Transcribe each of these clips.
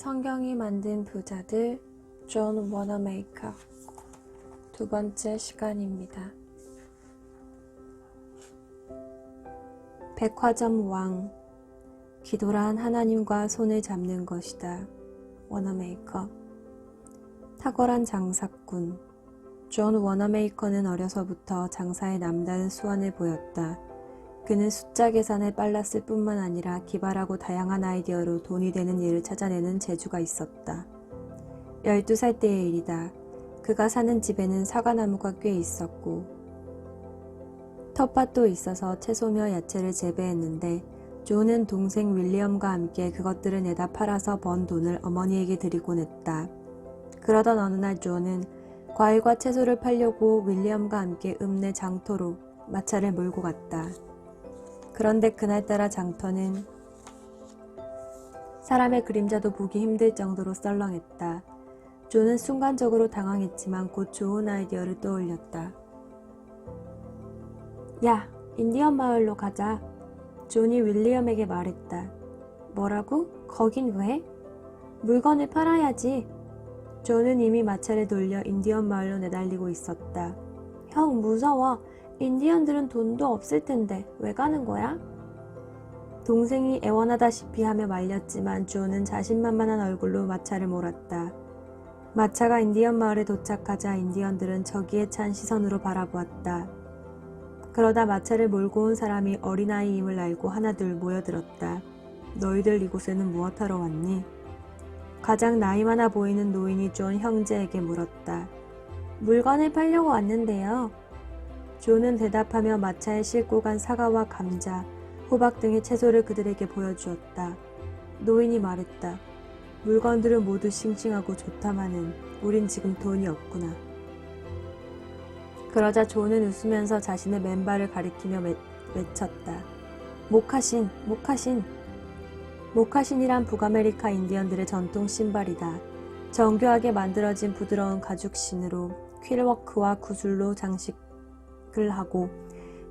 성경이 만든 부자들 존 워너메이커 두 번째 시간입니다. 백화점 왕 기도란 하나님과 손을 잡는 것이다. 워너메이커 탁월한 장사꾼 존 워너메이커는 어려서부터 장사에 남다른 수완을 보였다. 그는 숫자 계산에 빨랐을 뿐만 아니라 기발하고 다양한 아이디어로 돈이 되는 일을 찾아내는 재주가 있었다. 12살 때의 일이다. 그가 사는 집에는 사과나무가 꽤 있었고 텃밭도 있어서 채소며 야채를 재배했는데 존은 동생 윌리엄과 함께 그것들을 내다 팔아서 번 돈을 어머니에게 드리곤 했다. 그러던 어느 날 존은 과일과 채소를 팔려고 윌리엄과 함께 읍내 장터로 마차를 몰고 갔다. 그런데 그날따라 장터는 사람의 그림자도 보기 힘들 정도로 썰렁했다. 존은 순간적으로 당황했지만 곧 좋은 아이디어를 떠올렸다. 야, 인디언 마을로 가자. 존이 윌리엄에게 말했다. 뭐라고? 거긴 왜? 물건을 팔아야지. 존은 이미 마차를 돌려 인디언 마을로 내달리고 있었다. 형, 무서워. 인디언들은 돈도 없을 텐데 왜 가는 거야? 동생이 애원하다시피 하며 말렸지만 존은 자신만만한 얼굴로 마차를 몰았다. 마차가 인디언 마을에 도착하자 인디언들은 저기에 찬 시선으로 바라보았다. 그러다 마차를 몰고 온 사람이 어린아이임을 알고 하나둘 모여들었다. 너희들 이곳에는 무엇하러 왔니? 가장 나이 많아 보이는 노인이 존 형제에게 물었다. 물건을 팔려고 왔는데요. 존은 대답하며 마차에 싣고 간 사과와 감자, 호박 등의 채소를 그들에게 보여주었다. 노인이 말했다. 물건들은 모두 싱싱하고 좋다마는 우린 지금 돈이 없구나. 그러자 존은 웃으면서 자신의 맨발을 가리키며 외쳤다. 모카신, 모카신. 모카신이란 북아메리카 인디언들의 전통 신발이다. 정교하게 만들어진 부드러운 가죽 신으로 퀼워크와 구슬로 장식을 하고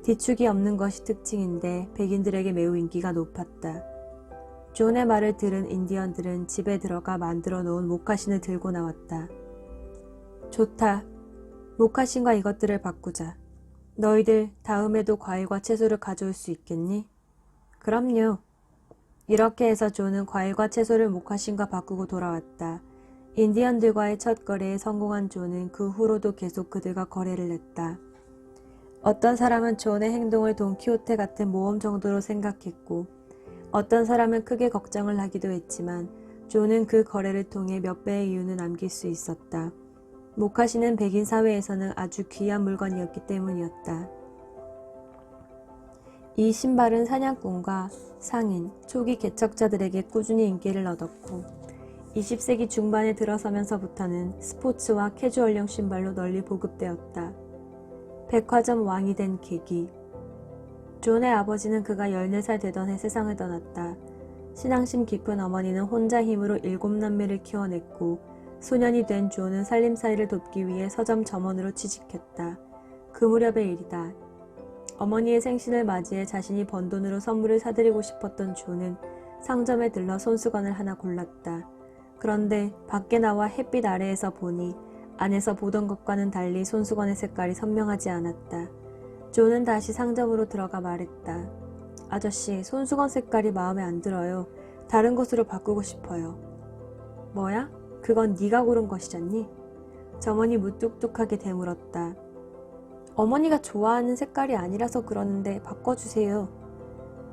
뒤축이 없는 것이 특징인데 백인들에게 매우 인기가 높았다. 존의 말을 들은 인디언들은 집에 들어가 만들어 놓은 모카신을 들고 나왔다. 좋다. 모카신과 이것들을 바꾸자. 너희들 다음에도 과일과 채소를 가져올 수 있겠니? 그럼요. 이렇게 해서 존은 과일과 채소를 모카신과 바꾸고 돌아왔다. 인디언들과의 첫 거래에 성공한 존은 그 후로도 계속 그들과 거래를 했다. 어떤 사람은 존의 행동을 돈키호테 같은 모험 정도로 생각했고 어떤 사람은 크게 걱정을 하기도 했지만 존은 그 거래를 통해 몇 배의 이윤을 남길 수 있었다. 모카신은 백인 사회에서는 아주 귀한 물건이었기 때문이었다. 이 신발은 사냥꾼과 상인, 초기 개척자들에게 꾸준히 인기를 얻었고 20세기 중반에 들어서면서부터는 스포츠와 캐주얼용 신발로 널리 보급되었다. 백화점 왕이 된 계기. 존의 아버지는 그가 14살 되던 해 세상을 떠났다. 신앙심 깊은 어머니는 혼자 힘으로 7남매를 키워냈고 소년이 된 존은 살림살이를 돕기 위해 서점 점원으로 취직했다. 그 무렵의 일이다. 어머니의 생신을 맞이해 자신이 번 돈으로 선물을 사드리고 싶었던 존은 상점에 들러 손수건을 하나 골랐다. 그런데 밖에 나와 햇빛 아래에서 보니 안에서 보던 것과는 달리 손수건의 색깔이 선명하지 않았다. 존은 다시 상점으로 들어가 말했다. 아저씨, 손수건 색깔이 마음에 안 들어요. 다른 것으로 바꾸고 싶어요. 뭐야? 그건 네가 고른 것이잖니? 점원이 무뚝뚝하게 되물었다. 어머니가 좋아하는 색깔이 아니라서 그러는데 바꿔주세요.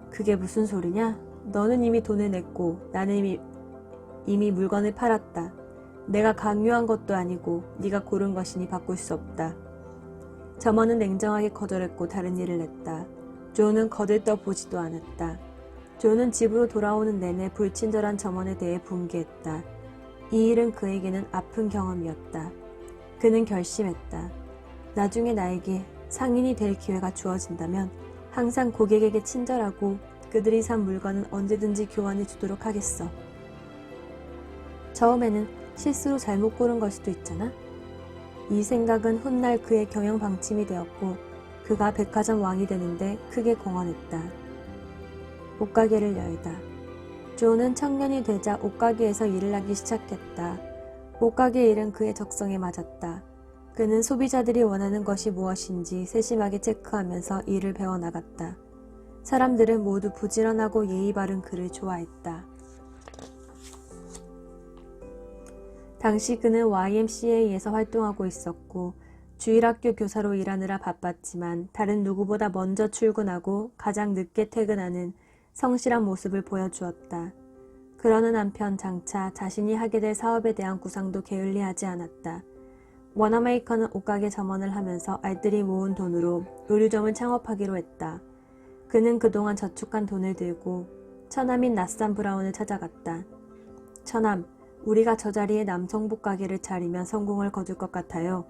그게 무슨 소리냐? 너는 이미 돈을 냈고 나는 이미 물건을 팔았다. 내가 강요한 것도 아니고 네가 고른 것이니 바꿀 수 없다. 점원은 냉정하게 거절했고 다른 일을 했다. 존은 거들떠 보지도 않았다. 존은 집으로 돌아오는 내내 불친절한 점원에 대해 분개했다. 이 일은 그에게는 아픈 경험이었다. 그는 결심했다. 나중에 나에게 상인이 될 기회가 주어진다면 항상 고객에게 친절하고 그들이 산 물건은 언제든지 교환해 주도록 하겠어. 처음에는 실수로 잘못 고른 걸 수도 있잖아. 이 생각은 훗날 그의 경영 방침이 되었고 그가 백화점 왕이 되는데 크게 공헌했다. 옷가게를 열다. 조는 청년이 되자 옷가게에서 일을 하기 시작했다. 옷가게 일은 그의 적성에 맞았다. 그는 소비자들이 원하는 것이 무엇인지 세심하게 체크하면서 일을 배워나갔다. 사람들은 모두 부지런하고 예의 바른 그를 좋아했다. 당시 그는 YMCA에서 활동하고 있었고 주일학교 교사로 일하느라 바빴지만 다른 누구보다 먼저 출근하고 가장 늦게 퇴근하는 성실한 모습을 보여주었다. 그러는 한편 장차 자신이 하게 될 사업에 대한 구상도 게을리하지 않았다. 워너메이커는 옷가게 점원을 하면서 알뜰히 모은 돈으로 의류점을 창업하기로 했다. 그는 그동안 저축한 돈을 들고 처남인 낯산 브라운을 찾아갔다. 처남, 우리가 저 자리에 남성복 가게를 차리면 성공을 거둘 것 같아요.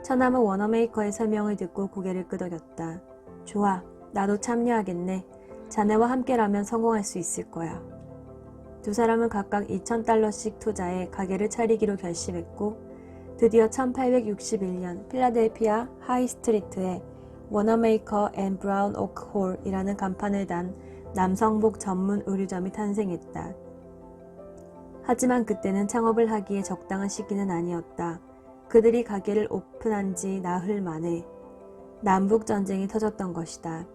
처남은 워너메이커의 설명을 듣고 고개를 끄덕였다. 좋아, 나도 참여하겠네. 자네와 함께라면 성공할 수 있을 거야. 두 사람은 각각 $2,000씩 투자해 가게를 차리기로 결심했고 드디어 1861년 필라델피아 하이스트리트에 워너메이커 앤 브라운 오크 홀이라는 간판을 단 남성복 전문 의류점이 탄생했다. 하지만 그때는 창업을 하기에 적당한 시기는 아니었다. 그들이 가게를 오픈한 지 나흘 만에 남북전쟁이 터졌던 것이다.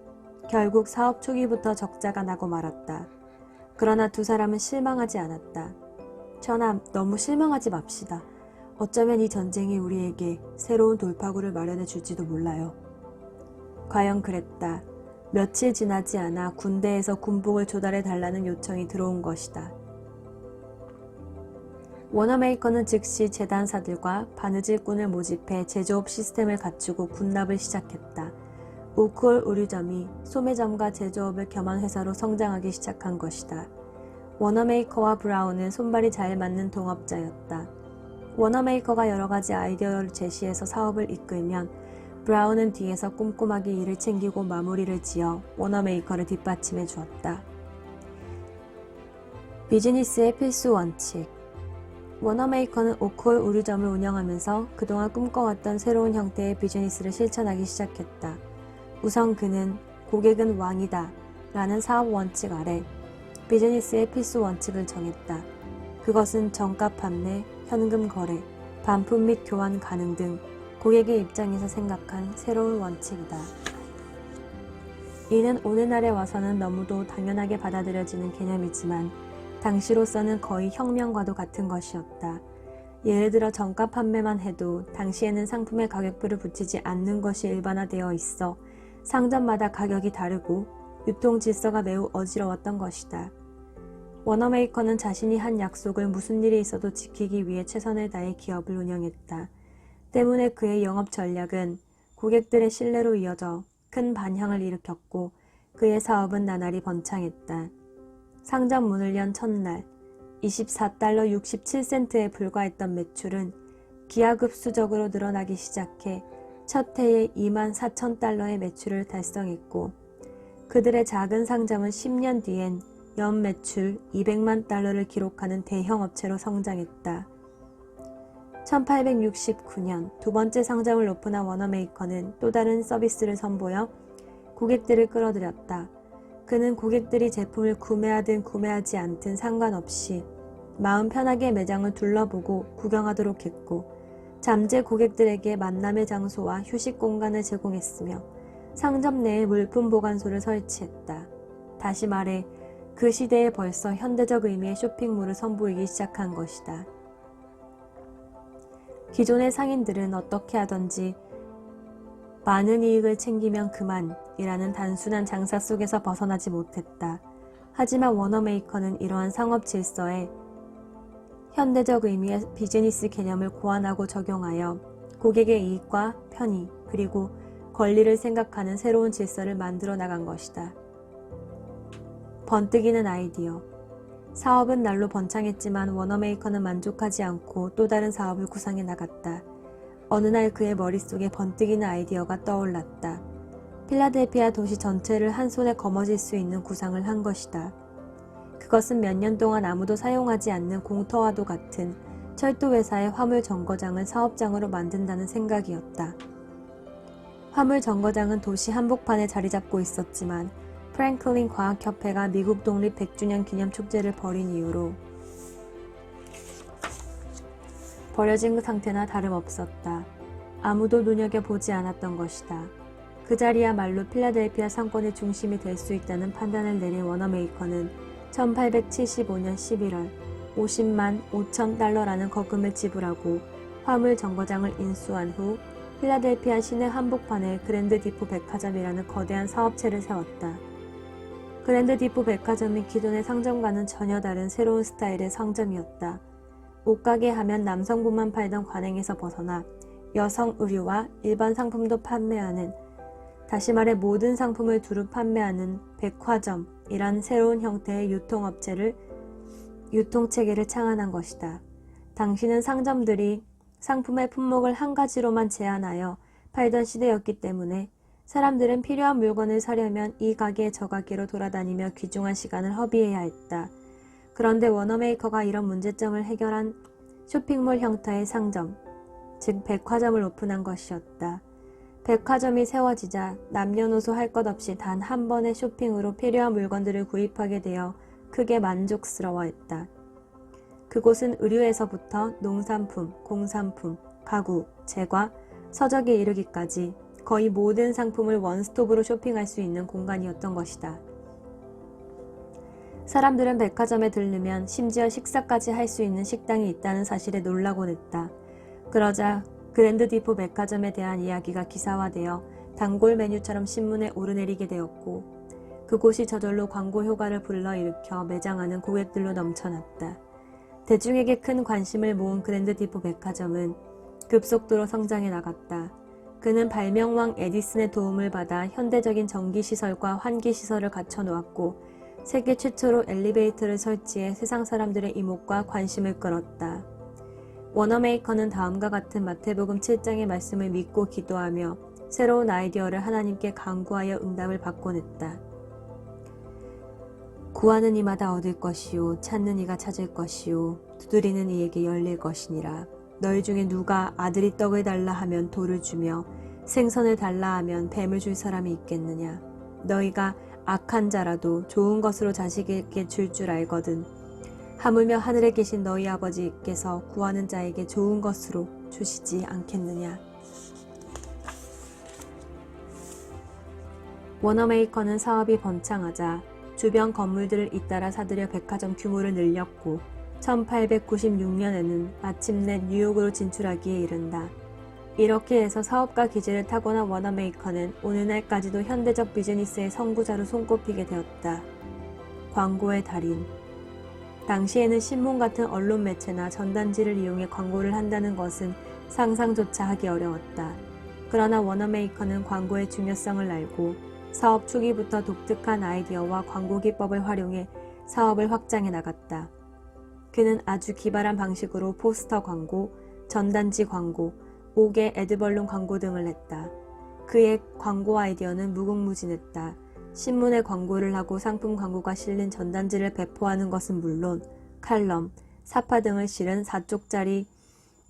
결국 사업 초기부터 적자가 나고 말았다. 그러나 두 사람은 실망하지 않았다. 처남, 너무 실망하지 맙시다. 어쩌면 이 전쟁이 우리에게 새로운 돌파구를 마련해 줄지도 몰라요. 과연 그랬다. 며칠 지나지 않아 군대에서 군복을 조달해 달라는 요청이 들어온 것이다. 워너메이커는 즉시 재단사들과 바느질꾼을 모집해 제조업 시스템을 갖추고 군납을 시작했다. 오크홀 의류점이 소매점과 제조업을 겸한 회사로 성장하기 시작한 것이다. 워너메이커와 브라운은 손발이 잘 맞는 동업자였다. 워너메이커가 여러 가지 아이디어를 제시해서 사업을 이끌면 브라운은 뒤에서 꼼꼼하게 일을 챙기고 마무리를 지어 워너메이커를 뒷받침해 주었다. 비즈니스의 필수 원칙. 워너메이커는 오크홀 의류점을 운영하면서 그동안 꿈꿔왔던 새로운 형태의 비즈니스를 실천하기 시작했다. 우선 그는 고객은 왕이다 라는 사업 원칙 아래 비즈니스의 필수 원칙을 정했다. 그것은 정가 판매, 현금 거래, 반품 및 교환 가능 등 고객의 입장에서 생각한 새로운 원칙이다. 이는 오늘날에 와서는 너무도 당연하게 받아들여지는 개념이지만 당시로서는 거의 혁명과도 같은 것이었다. 예를 들어 정가 판매만 해도 당시에는 상품의 가격표를 붙이지 않는 것이 일반화되어 있어 상점마다 가격이 다르고 유통 질서가 매우 어지러웠던 것이다. 워너메이커는 자신이 한 약속을 무슨 일이 있어도 지키기 위해 최선을 다해 기업을 운영했다. 때문에 그의 영업 전략은 고객들의 신뢰로 이어져 큰 반향을 일으켰고 그의 사업은 나날이 번창했다. 상점 문을 연 첫날 $24 67센트에 불과했던 매출은 기하급수적으로 늘어나기 시작해 첫 해에 $24,000의 매출을 달성했고 그들의 작은 상점은 10년 뒤엔 연 매출 $200만 기록하는 대형 업체로 성장했다. 1869년 두 번째 상점을 오픈한 워너메이커는 또 다른 서비스를 선보여 고객들을 끌어들였다. 그는 고객들이 제품을 구매하든 구매하지 않든 상관없이 마음 편하게 매장을 둘러보고 구경하도록 했고 잠재 고객들에게 만남의 장소와 휴식 공간을 제공했으며 상점 내에 물품 보관소를 설치했다. 다시 말해 그 시대에 벌써 현대적 의미의 쇼핑몰을 선보이기 시작한 것이다. 기존의 상인들은 어떻게 하던지 많은 이익을 챙기면 그만이라는 단순한 장사 속에서 벗어나지 못했다. 하지만 워너메이커는 이러한 상업 질서에 현대적 의미의 비즈니스 개념을 고안하고 적용하여 고객의 이익과 편의 그리고 권리를 생각하는 새로운 질서를 만들어 나간 것이다. 번뜩이는 아이디어. 사업은 날로 번창했지만 워너메이커는 만족하지 않고 또 다른 사업을 구상해 나갔다. 어느 날 그의 머릿속에 번뜩이는 아이디어가 떠올랐다. 필라델피아 도시 전체를 한 손에 거머쥘 수 있는 구상을 한 것이다. 그것은 몇 년 동안 아무도 사용하지 않는 공터와도 같은 철도회사의 화물 정거장을 사업장으로 만든다는 생각이었다. 화물 정거장은 도시 한복판에 자리 잡고 있었지만 프랭클린 과학협회가 미국 독립 100주년 기념 축제를 벌인 이후로 버려진 상태나 다름없었다. 아무도 눈여겨보지 않았던 것이다. 그 자리야말로 필라델피아 상권의 중심이 될 수 있다는 판단을 내린 워너메이커는 1875년 11월 50만 5천 달러라는 거금을 지불하고 화물 정거장을 인수한 후 필라델피아 시내 한복판에 그랜드 디포 백화점이라는 거대한 사업체를 세웠다. 그랜드 디포 백화점이 기존의 상점과는 전혀 다른 새로운 스타일의 상점이었다. 옷가게 하면 남성분만 팔던 관행에서 벗어나 여성 의류와 일반 상품도 판매하는, 다시 말해 모든 상품을 두루 판매하는 백화점이란 새로운 형태의 유통체계를 창안한 것이다. 당시는 상점들이 상품의 품목을 한 가지로만 제한하여 팔던 시대였기 때문에 사람들은 필요한 물건을 사려면 이 가게 저 가게로 돌아다니며 귀중한 시간을 허비해야 했다. 그런데 워너메이커가 이런 문제점을 해결한 쇼핑몰 형태의 상점, 즉 백화점을 오픈한 것이었다. 백화점이 세워지자 남녀노소 할 것 없이 단 한 번의 쇼핑으로 필요한 물건들을 구입하게 되어 크게 만족스러워했다. 그곳은 의류에서부터 농산품, 공산품, 가구, 제과, 서적에 이르기까지 거의 모든 상품을 원스톱으로 쇼핑할 수 있는 공간이었던 것이다. 사람들은 백화점에 들르면 심지어 식사까지 할 수 있는 식당이 있다는 사실에 놀라곤 했다. 그러자 그랜드 디포 백화점에 대한 이야기가 기사화되어 단골 메뉴처럼 신문에 오르내리게 되었고 그곳이 저절로 광고 효과를 불러일으켜 매장 안은 고객들로 넘쳐났다. 대중에게 큰 관심을 모은 그랜드 디포 백화점은 급속도로 성장해 나갔다. 그는 발명왕 에디슨의 도움을 받아 현대적인 전기시설과 환기시설을 갖춰놓았고 세계 최초로 엘리베이터를 설치해 세상 사람들의 이목과 관심을 끌었다. 워너메이커는 다음과 같은 마태복음 7장의 말씀을 믿고 기도하며 새로운 아이디어를 하나님께 간구하여 응답을 받곤 했다. 구하는 이마다 얻을 것이요 찾는 이가 찾을 것이요 두드리는 이에게 열릴 것이니라. 너희 중에 누가 아들이 떡을 달라 하면 돌을 주며 생선을 달라 하면 뱀을 줄 사람이 있겠느냐. 너희가 악한 자라도 좋은 것으로 자식에게 줄 알거든. 하물며 하늘에 계신 너희 아버지께서 구하는 자에게 좋은 것으로 주시지 않겠느냐. 워너메이커는 사업이 번창하자 주변 건물들을 잇따라 사들여 백화점 규모를 늘렸고 1896년에는 마침내 뉴욕으로 진출하기에 이른다. 이렇게 해서 사업가 기질을 타고난 워너메이커는 오늘날까지도 현대적 비즈니스의 선구자로 손꼽히게 되었다. 광고의 달인. 당시에는 신문 같은 언론 매체나 전단지를 이용해 광고를 한다는 것은 상상조차 하기 어려웠다. 그러나 워너메이커는 광고의 중요성을 알고 사업 초기부터 독특한 아이디어와 광고 기법을 활용해 사업을 확장해 나갔다. 그는 아주 기발한 방식으로 포스터 광고, 전단지 광고, 옥의 에드벌룬 광고 등을 냈다. 그의 광고 아이디어는 무궁무진했다. 신문에 광고를 하고 상품 광고가 실린 전단지를 배포하는 것은 물론 칼럼, 사파 등을 실은 4쪽짜리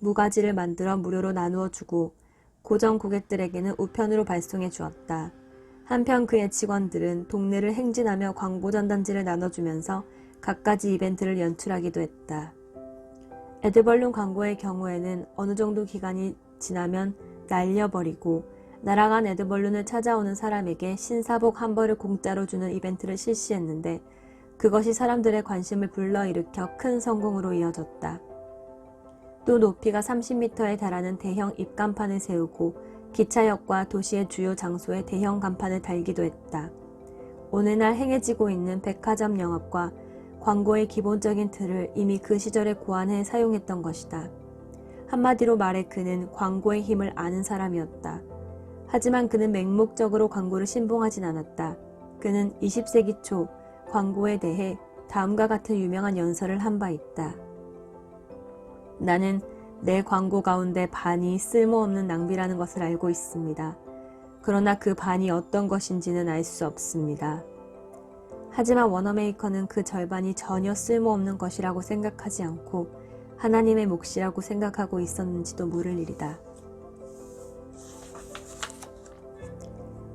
무가지를 만들어 무료로 나누어 주고 고정 고객들에게는 우편으로 발송해 주었다. 한편 그의 직원들은 동네를 행진하며 광고 전단지를 나눠주면서 갖가지 이벤트를 연출하기도 했다. 에드벌룬 광고의 경우에는 어느 정도 기간이 지나면 날려버리고 날아간 에드벌룬을 찾아오는 사람에게 신사복 한 벌을 공짜로 주는 이벤트를 실시했는데 그것이 사람들의 관심을 불러일으켜 큰 성공으로 이어졌다. 또 높이가 30m에 달하는 대형 입간판을 세우고 기차역과 도시의 주요 장소에 대형 간판을 달기도 했다. 오늘날 행해지고 있는 백화점 영업과 광고의 기본적인 틀을 이미 그 시절에 고안해 사용했던 것이다. 한마디로 말해 그는 광고의 힘을 아는 사람이었다. 하지만 그는 맹목적으로 광고를 신봉하진 않았다. 그는 20세기 초 광고에 대해 다음과 같은 유명한 연설을 한 바 있다. 나는 내 광고 가운데 반이 쓸모없는 낭비라는 것을 알고 있습니다. 그러나 그 반이 어떤 것인지는 알 수 없습니다. 하지만 워너메이커는 그 절반이 전혀 쓸모없는 것이라고 생각하지 않고 하나님의 몫이라고 생각하고 있었는지도 모를 일이다.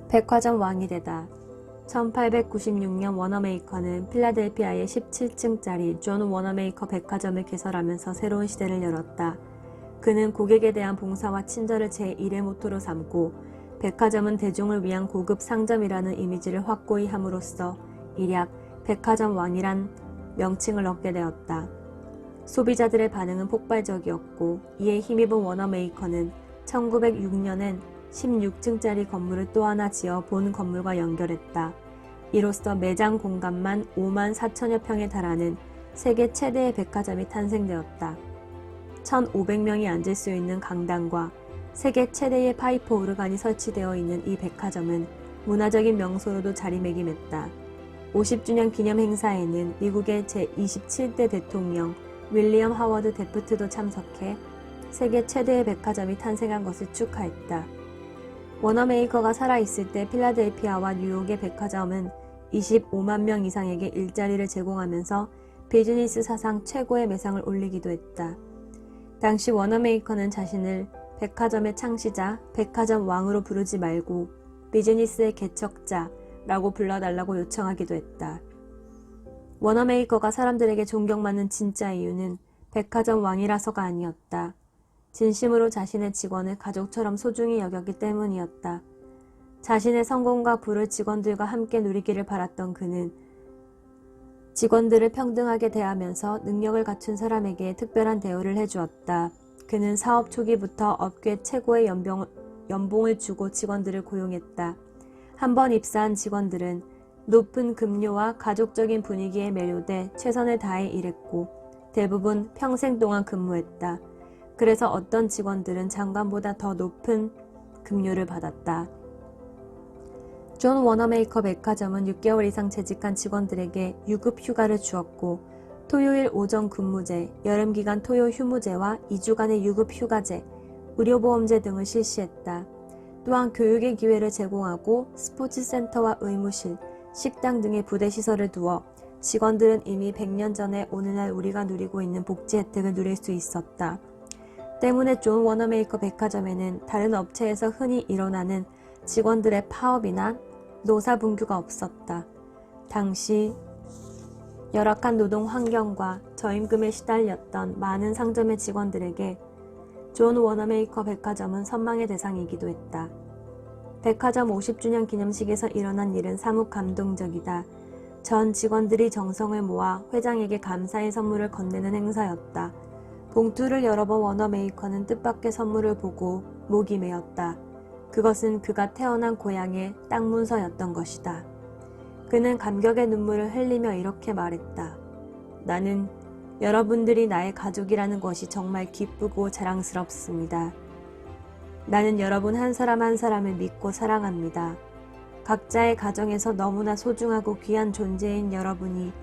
백화점 왕이 되다. 1896년 워너메이커는 필라델피아의 17층짜리 존 워너메이커 백화점을 개설하면서 새로운 시대를 열었다. 그는 고객에 대한 봉사와 친절을 제1의 모토로 삼고 백화점은 대중을 위한 고급 상점이라는 이미지를 확고히 함으로써 일약 백화점 왕이란 명칭을 얻게 되었다. 소비자들의 반응은 폭발적이었고 이에 힘입은 워너메이커는 1906년엔 16층짜리 건물을 또 하나 지어 본 건물과 연결했다. 이로써 매장 공간만 5만 4천여 평에 달하는 세계 최대의 백화점이 탄생되었다. 1,500명이 앉을 수 있는 강당과 세계 최대의 파이프 오르간이 설치되어 있는 이 백화점은 문화적인 명소로도 자리매김했다. 50주년 기념 행사에는 미국의 제27대 대통령 윌리엄 하워드 데프트도 참석해 세계 최대의 백화점이 탄생한 것을 축하했다. 워너메이커가 살아있을 때 필라델피아와 뉴욕의 백화점은 25만 명 이상에게 일자리를 제공하면서 비즈니스 사상 최고의 매상을 올리기도 했다. 당시 워너메이커는 자신을 백화점의 창시자, 백화점 왕으로 부르지 말고 비즈니스의 개척자라고 불러달라고 요청하기도 했다. 워너메이커가 사람들에게 존경받는 진짜 이유는 백화점 왕이라서가 아니었다. 진심으로 자신의 직원을 가족처럼 소중히 여겼기 때문이었다. 자신의 성공과 부를 직원들과 함께 누리기를 바랐던 그는 직원들을 평등하게 대하면서 능력을 갖춘 사람에게 특별한 대우를 해주었다. 그는 사업 초기부터 업계 최고의 연봉을 주고 직원들을 고용했다. 한번 입사한 직원들은 높은 급료와 가족적인 분위기에 매료돼 최선을 다해 일했고 대부분 평생 동안 근무했다. 그래서 어떤 직원들은 장관보다 더 높은 급료를 받았다. 존 워너메이커 백화점은 6개월 이상 재직한 직원들에게 유급 휴가를 주었고 토요일 오전 근무제, 여름기간 토요 휴무제와 2주간의 유급 휴가제, 의료보험제 등을 실시했다. 또한 교육의 기회를 제공하고 스포츠센터와 의무실, 식당 등의 부대 시설을 두어 직원들은 이미 100년 전에 오늘날 우리가 누리고 있는 복지 혜택을 누릴 수 있었다. 때문에 존 워너메이커 백화점에는 다른 업체에서 흔히 일어나는 직원들의 파업이나 노사분규가 없었다. 당시 열악한 노동 환경과 저임금에 시달렸던 많은 상점의 직원들에게 존 워너메이커 백화점은 선망의 대상이기도 했다. 백화점 50주년 기념식에서 일어난 일은 사뭇 감동적이다. 전 직원들이 정성을 모아 회장에게 감사의 선물을 건네는 행사였다. 봉투를 열어본 워너메이커는 뜻밖의 선물을 보고 목이 메었다. 그것은 그가 태어난 고향의 땅 문서였던 것이다. 그는 감격의 눈물을 흘리며 이렇게 말했다. 나는 여러분들이 나의 가족이라는 것이 정말 기쁘고 자랑스럽습니다. 나는 여러분 한 사람 한 사람을 믿고 사랑합니다. 각자의 가정에서 너무나 소중하고 귀한 존재인 여러분이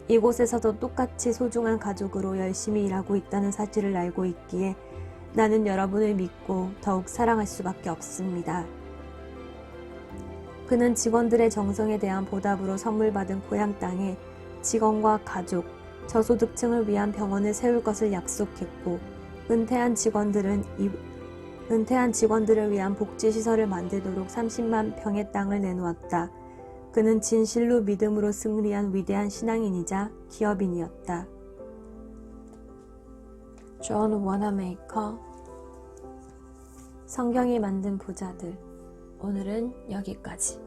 이곳에서도 똑같이 소중한 가족으로 열심히 일하고 있다는 사실을 알고 있기에 나는 여러분을 믿고 더욱 사랑할 수밖에 없습니다. 그는 직원들의 정성에 대한 보답으로 선물 받은 고향 땅에 직원과 가족, 저소득층을 위한 병원을 세울 것을 약속했고 은퇴한 직원들을 위한 복지시설을 만들도록 30만 평의 땅을 내놓았다. 그는 진실로 믿음으로 승리한 위대한 신앙인이자 기업인이었다. 존 워너메이커 성경이 만든 부자들 오늘은 여기까지.